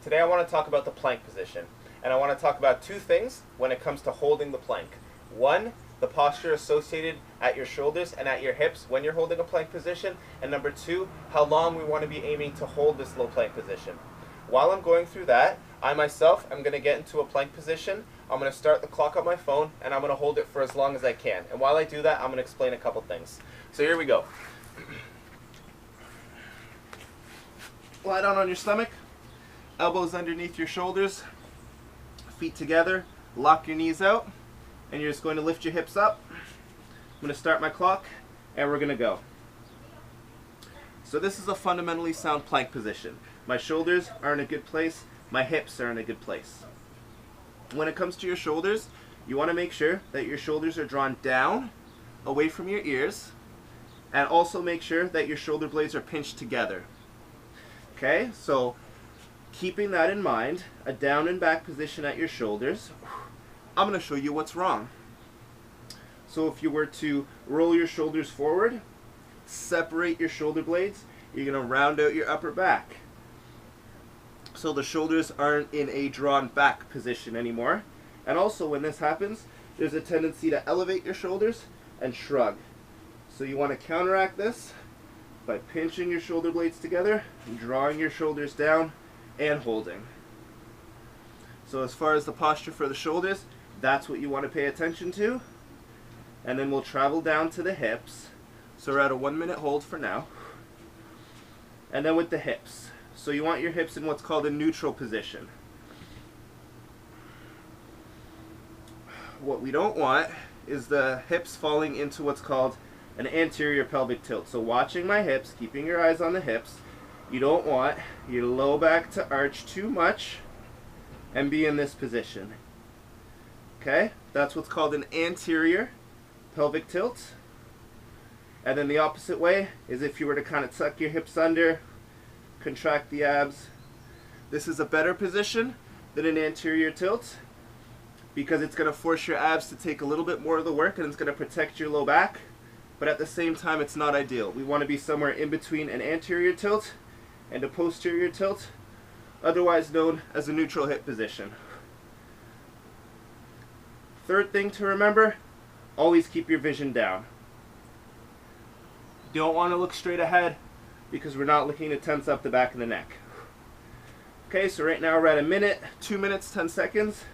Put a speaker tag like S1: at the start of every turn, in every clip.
S1: Today I want to talk about the plank position, and I want to talk about two things when it comes to holding the plank. One, the posture associated at your shoulders and at your hips when you're holding a plank position, and number two, how long we want to be aiming to hold this low plank position. While I'm going through that, I myself am going to get into a plank position. I'm going to start the clock on my phone, and I'm going to hold it for as long as I can. And while I do that, I'm going to explain a couple things. So here we go. Lie down on your stomach, elbows underneath your shoulders, feet together, lock your knees out, and you're just going to lift your hips up. I'm going to start my clock, and we're going to go. So this is a fundamentally sound plank position. My shoulders are in a good place, my hips are in a good place. When it comes to your shoulders, you want to make sure that your shoulders are drawn down, away from your ears, and also make sure that your shoulder blades are pinched together. Okay, so keeping that in mind, a down and back position at your shoulders, I'm going to show you what's wrong. So if you were to roll your shoulders forward, separate your shoulder blades, you're going to round out your upper back. So the shoulders aren't in a drawn back position anymore. And also when this happens, there's a tendency to elevate your shoulders and shrug. So you want to counteract this by pinching your shoulder blades together, drawing your shoulders down, and holding. So as far as the posture for the shoulders, that's what you want to pay attention to. And then we'll travel down to the hips. So we're at a 1 minute hold for now. And then with the hips. So you want your hips in what's called a neutral position. What we don't want is the hips falling into what's called an anterior pelvic tilt. So watching my hips, keeping your eyes on the hips, you don't want your low back to arch too much and be in this position. Okay? That's what's called an anterior pelvic tilt. And then the opposite way is if you were to kind of tuck your hips under, contract the abs. This is a better position than an anterior tilt because it's going to force your abs to take a little bit more of the work and it's going to protect your low back. But at the same time, it's not ideal. We want to be somewhere in between an anterior tilt and a posterior tilt, otherwise known as a neutral hip position. Third thing to remember, always keep your vision down. You don't want to look straight ahead because we're not looking to tense up the back of the neck. Okay, so right now we're at 1 minute, 2 minutes, 10 seconds,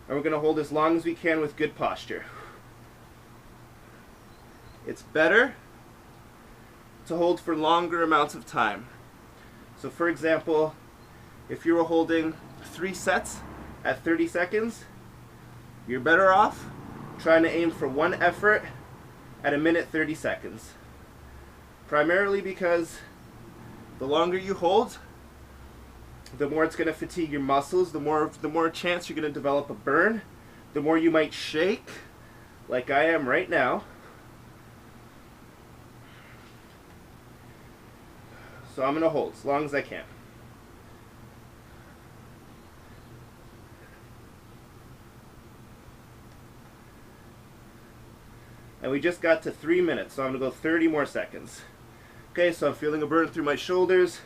S1: and we're going to hold as long as we can with good posture. It's better to hold for longer amounts of time. So for example, if you were holding 3 sets at 30 seconds, you're better off trying to aim for one effort at 1 minute 30 seconds. Primarily because the longer you hold, the more it's going to fatigue your muscles, the more chance you're going to develop a burn, the more you might shake, like I am right now. So I'm going to hold as long as I can. And we just got to 3 minutes, so I'm going to go 30 more seconds. Okay, so I'm feeling a burn through my shoulders.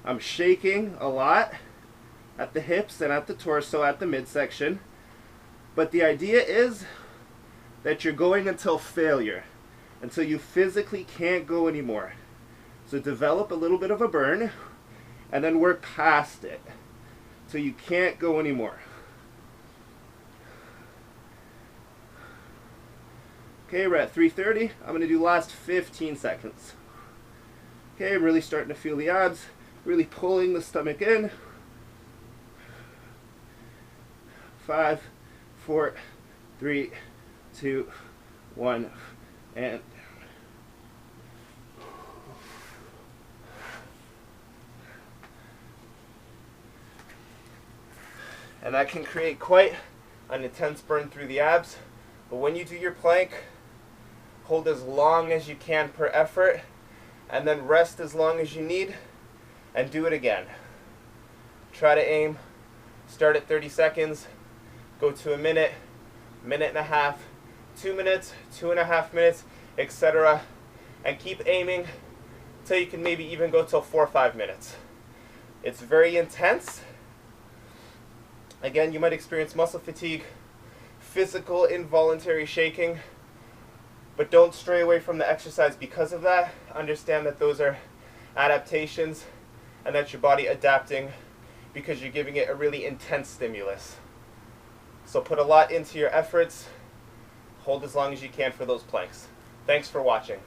S1: I'm shaking a lot at the hips and at the torso at the midsection. But the idea is that you're going until failure, until you physically can't go anymore. So develop a little bit of a burn and then work past it till you can't go anymore. Okay, we're at 3:30. I'm going to do last 15 seconds. Okay, I'm really starting to feel the abs, really pulling the stomach in. 5, 4, 3, 2, 1, and that can create quite an intense burn through the abs. But when you do your plank, hold as long as you can per effort, and then rest as long as you need, and do it again. Try to aim, start at 30 seconds, go to 1 minute, minute and a half, 2 minutes, 2.5 minutes, etc. And keep aiming till you can maybe even go till 4 or 5 minutes. It's very intense, Again, you might experience muscle fatigue, physical involuntary shaking, but don't stray away from the exercise because of that. Understand that those are adaptations and that's your body adapting because you're giving it a really intense stimulus. So put a lot into your efforts. Hold as long as you can for those planks. Thanks for watching.